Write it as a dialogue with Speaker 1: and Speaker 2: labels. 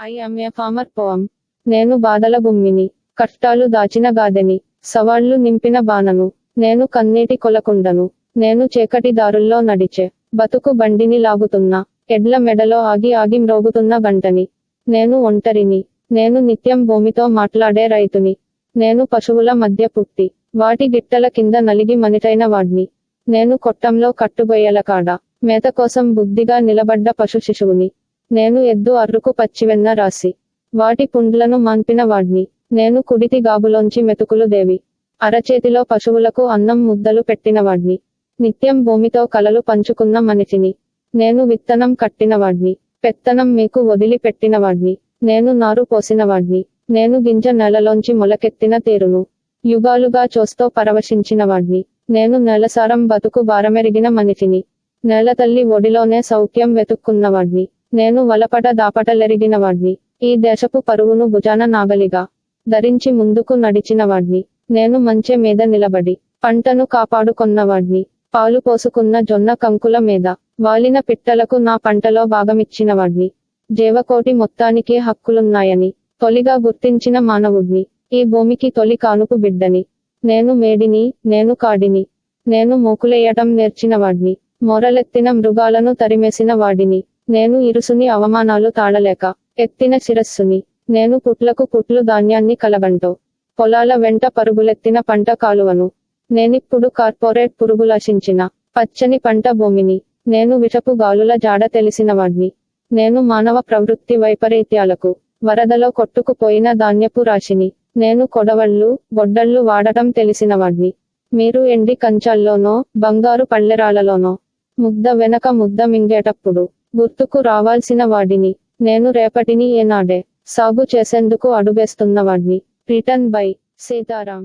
Speaker 1: I am a farmer poem. నేను బాధల గుమ్మిని, కష్టాలు దాచిన గాదెని, సవాళ్లు నింపిన బాణను, నేను కన్నీటి కొలకుండను, నేను చీకటి దారుల్లో నడిచే బతుకు బండిని లాగుతున్నా, ఎడ్ల మెడలో ఆగి ఆగి మ్రోగుతున్న గంటని, నేను ఒంటరిని, నేను నిత్యం భూమితో మాట్లాడే రైతుని, నేను పశువుల మధ్య పుట్టి వాటి గిట్టల కింద నలిగి మనిటైన వాడ్ని, నేను కొట్టంలో కట్టుబొయ్యల కాడ మేత కోసం బుద్ధిగా నిలబడ్డ పశు శిశువుని, నేను ఎద్దు అర్రుకు పచ్చివెన్న రాసి వాటి పుండ్లను మాన్పిన వాడ్ని, నేను కుడితి గాబులోంచి మెతుకులు దేవి అరచేతిలో పశువులకు అన్నం ముద్దలు పెట్టినవాడ్ని, నిత్యం భూమితో కలలు పంచుకున్న మనిషిని, నేను విత్తనం కట్టినవాడ్ని, పెత్తనం మీకు వదిలి పెట్టినవాడ్ని, నేను నారు పోసినవాడ్ని, నేను గింజ నేలలోంచి మొలకెత్తిన తీరును, యుగాలుగా చూస్తూ పరవశించినవాడ్ని, నేను నేలసారం బతుకు బారమెరిగిన మనిషిని, నేలతల్లి ఒడిలోనే సౌఖ్యం వెతుక్కున్నవాడ్ని, నేను వలపట దాపటలెరిగినవాడ్ని, ఈ దేశపు పరువును భుజాన నాగలిగా ధరించి ముందుకు నడిచినవాడ్ని, నేను మంచె మీద నిలబడి పంటను కాపాడుకొన్నవాడ్ని, పాలు పోసుకున్న జొన్న కంకుల మీద వాలిన పిట్టలకు నా పంటలో భాగమిచ్చినవాడ్ని, జీవకోటి మొత్తానికి హక్కులున్నాయని తొలిగా గుర్తించిన మానవుడ్ని, ఈ భూమికి తొలి కానుపు బిడ్డని, నేను మేడిని, నేను కాడిని, నేను మోకులేయటం నేర్చినవాడ్ని, మొరలెత్తిన మృగాలను తరిమేసిన వాడిని, నేను ఇరుసుని అవమానాలు తాళలేక ఎత్తిన శిరస్సుని, నేను పుట్లకు పుట్లు ధాన్యాన్ని కలగంటో పొలాల వెంట పరుగులెత్తిన పంట కాలువను, నేనిప్పుడు కార్పొరేట్ పురుగులాశించిన పచ్చని పంట భూమిని, నేను విషపు గాలుల జాడ తెలిసినవాడ్ని, నేను మానవ ప్రవృత్తి వైపరీత్యాలకు వరదలో కొట్టుకుపోయిన ధాన్యపు రాశిని, నేను కొడవళ్ళు గొడ్డళ్ళు వాడటం తెలిసినవాడ్ని, మీరు ఎండి కంచాల్లోనో బంగారు పళ్ళెరాలలోనో ముద్ద వెనక ముద్ద మింగేటప్పుడు గుర్తుకు రావాల్సిన వాడిని, నేను రేపటిని ఏనాడే సాగు చేసేందుకు అడుగేస్తున్నవాడ్ని. Written by Sitaram.